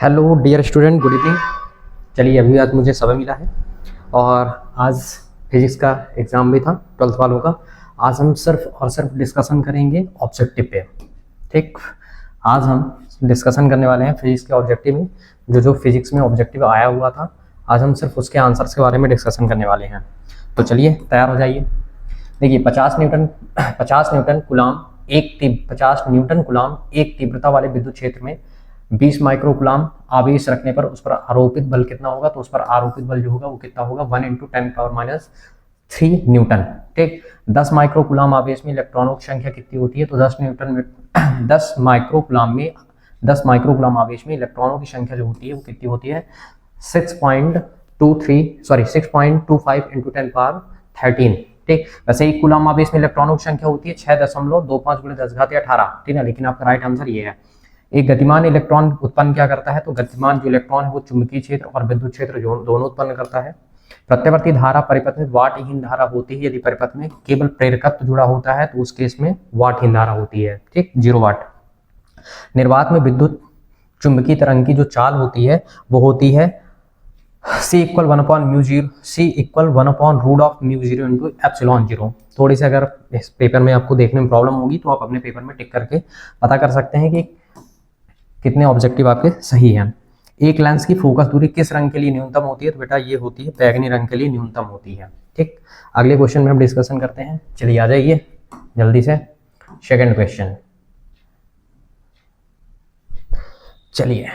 Hello dear student, good evening. चलिए, अभी आज मुझे समय मिला है और आज फिजिक्स का एग्ज़ाम भी था 12th वालों का। आज हम सिर्फ और सिर्फ डिस्कशन करेंगे ऑब्जेक्टिव पे। ठीक, आज हम डिस्कशन करने वाले हैं फिजिक्स के ऑब्जेक्टिव में। जो फिजिक्स में ऑब्जेक्टिव आया हुआ था, आज हम सिर्फ उसके आंसर्स के बारे में डिस्कशन करने वाले हैं। तो चलिए तैयार हो जाइए। देखिए, 50 न्यूटन कूलाम एक तीव्रता वाले विद्युत क्षेत्र में 20 माइक्रो कूलाम आवेश रखने पर उस पर आरोपित बल कितना होगा। तो उस पर आरोपित बल जो होगा वो कितना होगा, 1 × 10⁻³ न्यूटन। ठीक, 10 माइक्रो कूलाम आवेश में इलेक्ट्रॉनों की संख्या कितनी होती है। तो 10 माइक्रो कूलाम आवेश में इलेक्ट्रॉनों की संख्या जो होती है वो कितनी होती है, 6.25 × 10⁻13। ठीक, वैसे एक कूलाम आवेश में इलेक्ट्रॉनों की संख्या होती है 6.25 × 10⁻18। ठीक है, लेकिन आपका राइट आंसर ये है। एक गतिमान इलेक्ट्रॉन उत्पन्न क्या करता है, तो गतिमान जो इलेक्ट्रॉन है वो चुंबकीय क्षेत्र और विद्युत क्षेत्र दोनों उत्पन्न करता है। प्रत्यावर्ती धारा परिपथ में वाटहीन धारा होती है। यदि परिपथ में केवल प्रेरकत्व जुड़ा होता है तो उस केस में वाटहीन धारा होती है। ठीक, 0 वाट। निर्वात में विद्युत चुंबकीय तरंग की जो चाल होती है वो होती है C = 1/μ0 × ε0। थोड़ी सी अगर इस पेपर में आपको देखने में प्रॉब्लम होगी तो आप अपने पेपर में टिक करके पता कर सकते हैं कि कितने ऑब्जेक्टिव आपके सही हैं। एक लेंस की फोकस दूरी किस रंग के लिए न्यूनतम होती है। तो बेटा ये होती है बैगनी रंग के लिए न्यूनतम होती है। ठीक, अगले क्वेश्चन में हम डिस्कशन करते हैं। चलिए आ जाइए जल्दी से। सेकंड क्वेश्चन, चलिए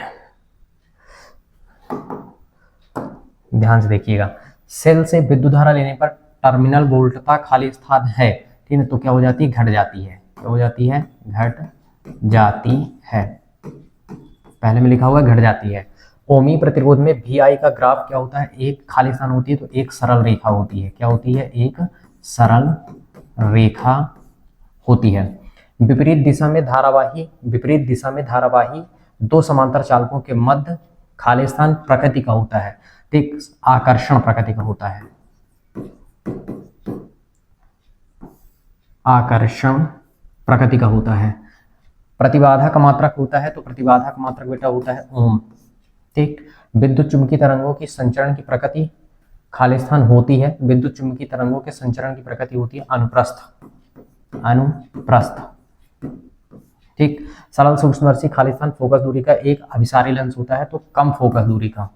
ध्यान से देखिएगा। सेल से विद्युत धारा लेने पर टर्मिनल वोल्टता खाली स्थान है। ठीक है, तो क्या हो जाती है, घट जाती है। क्या हो जाती है, घट जाती है। पहले में लिखा हुआ घट जाती है। ओमी प्रतिरोध में VI का ग्राफ क्या होता है, एक खाली स्थान होती है तो एक सरल रेखा होती है। क्या होती है, एक सरल रेखा होती है। विपरीत दिशा में धारावाही दो समांतर चालकों के मध्य खाली स्थान प्रकृति का होता है। ठीक, आकर्षण प्रकृति का होता है। आकर्षण प्रकृति का होता है। प्रतिबाधा का मात्रक होता है, तो प्रतिबाधा का मात्रक बेटा होता है ओम। ठीक, विद्युत चुंबकीय तरंगों की संचरण की प्रकृति खाली स्थान होती है। विद्युत चुंबकीय तरंगों के संचरण की प्रकृति होती है अनुप्रस्थ। ठीक, सरल सूक्ष्मदर्शी खाली स्थान फोकस दूरी का एक अभिसारी लेंस होता है, तो कम फोकस दूरी का।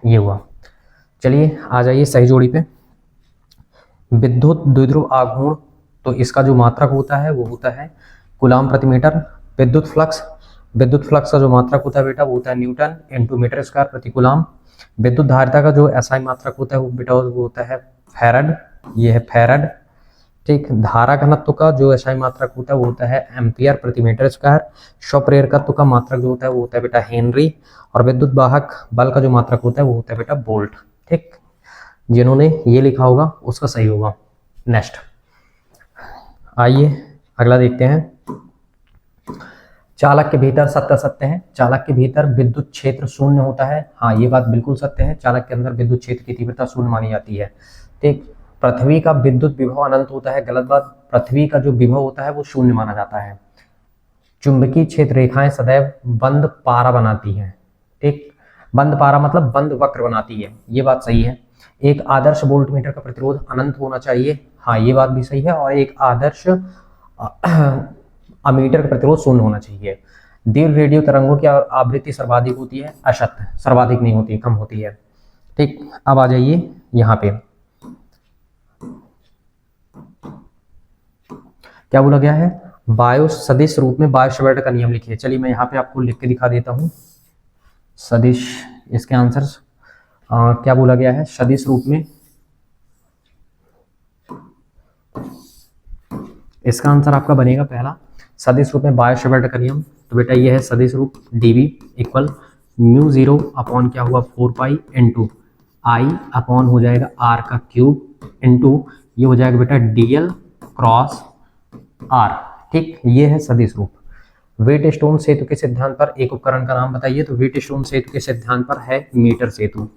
ये हुआ। चलिए आ जाइए सही जोड़ी पे। विद्युत द्विध्रुव आघूर्ण, तो इसका जो मात्रक होता है वो होता है कूलाम प्रति मीटर। विद्युत फ्लक्स का जो मात्रक होता है बेटा वो होता है न्यूटन × मीटर² प्रति कूलाम। विद्युत धारिता का जो SI मात्रक होता है वो बेटा वो होता है फैरड। ये है फैरड। ठीक, धारा घनत्व का जो SI मात्रक होता है वो होता है एम्पियर प्रति मीटर²। स्वप्रेरकत्व का मात्रक जो होता है वो होता है बेटा हेनरी। और विद्युत वाहक बल का जो मात्रक होता है वो होता है बेटा वोल्ट। ठीक, जिन्होंने ये लिखा होगा उसका सही होगा। नेक्स्ट आइए अगला देखते हैं। चालक के भीतर सत्य है। चालक के भीतर विद्युत क्षेत्र शून्य होता है। हाँ, ये बात बिल्कुल सत्य है। चालक के अंदर विद्युत क्षेत्र की तीव्रता शून्य मानी जाती है। ठीक, पृथ्वी का विद्युत विभव अनंत होता है। गलत बात, पृथ्वी का जो विभव होता है वो शून्य माना जाता है। चुंबकीय क्षेत्र रेखाएं सदैव बंद पारा बनाती हैं। ठीक, बंद पारा मतलब बंद वक्र बनाती है। ये बात सही है। एक आदर्श वोल्टमीटर का प्रतिरोध अनंत होना चाहिए। हाँ, ये बात भी सही है। और एक आदर्श अमीटर का प्रतिरोध शून्य होना चाहिए। दीर्घ रेडियो तरंगों की आवृत्ति सर्वाधिक होती है, असत्य, सर्वाधिक नहीं होती, कम होती है। ठीक, अब आ जाइए यहाँ पे क्या बोला गया है, वायु सदिश रूप में बायोट-सावर्ट का नियम लिखिए। चलिए मैं यहाँ पे आपको लिख के दिखा देता हूँ। सदिश, इसके आंसर्स क्या बोला गया है, सदिश रूप में। इसका आंसर आपका बनेगा पहला, सदिश रूप में बायोट-सावर्ट का नियम। तो बेटा ये है सदिश रूप dV = μ0 अपॉन क्या हुआ 4π × I अपॉन हो जाएगा r³ इंटू ये हो जाएगा बेटा dl × r। ठीक, ये है सदिश रूप। व्हीटस्टोन सेतु के सिद्धांत पर एक उपकरण का नाम बताइए। तो व्हीटस्टोन सेतु के सिद्धांत पर है मीटर सेतु।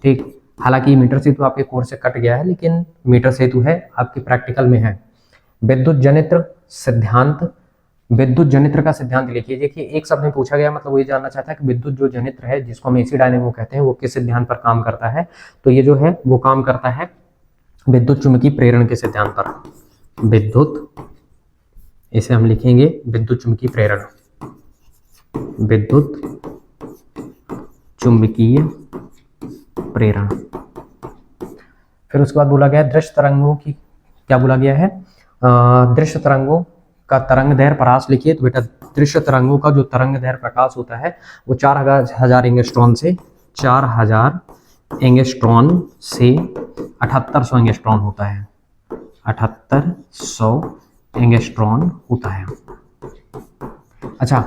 ठीक, हालांकि मीटर सेतु आपके कोर्स से कट गया है, लेकिन मीटर सेतु है आपके प्रैक्टिकल में है। विद्युत जनित्र सिद्धांत विद्युत जनित्र का सिद्धांत लिखिए। देखिए एक शब्द में पूछा गया, मतलब वो ये जानना चाहता है कि विद्युत जो जनित्र है जिसको हम एसी डायनेमो कहते हैं वो किस सिद्धांत पर काम करता है। तो ये जो है वो काम करता है विद्युत चुम्बकीय प्रेरण के सिद्धांत पर। विद्युत, इसे हम लिखेंगे विद्युत चुम्बकीय प्रेरण, विद्युत चुम्बकीय प्रेरण। फिर उसके बाद बोला गया दृश्य तरंगों की, क्या बोला गया है, दृश्य तरंगों का तरंग दैर्घ्य परास लिखिए। तो बेटा दृश्य तरंगों का जो तरंग दैर्घ्य प्रकाश होता है वो 4000 एंगस्ट्रॉन से 4000 एंगस्ट्रॉन से 7800 एंगस्ट्रॉन होता है। 7800 एंगस्ट्रॉन होता है। अच्छा,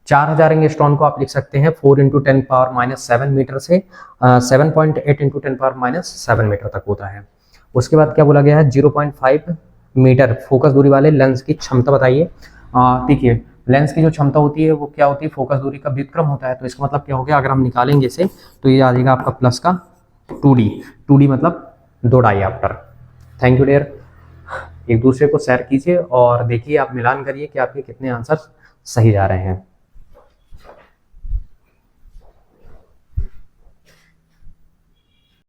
4000 एंगस्ट्रॉन को आप लिख सकते हैं 4 × 10⁻⁷ मीटर से 7.8 × 10⁻⁷ मीटर तक होता है। उसके बाद क्या बोला गया है, 0.5 मीटर फोकस दूरी वाले लेंस की क्षमता बताइए। देखिए लेंस की जो क्षमता होती है वो क्या होती है, फोकस दूरी का व्युत्क्रम होता है। तो इसका मतलब क्या हो गया, अगर हम निकालेंगे इसे तो ये आ जाएगा आपका प्लस का 2D मतलब 2 डायऑप्टर। Thank you dear. एक दूसरे को शेयर कीजिए और देखिए आप मिलान करिए कि आपके कितने आंसर सही जा रहे हैं।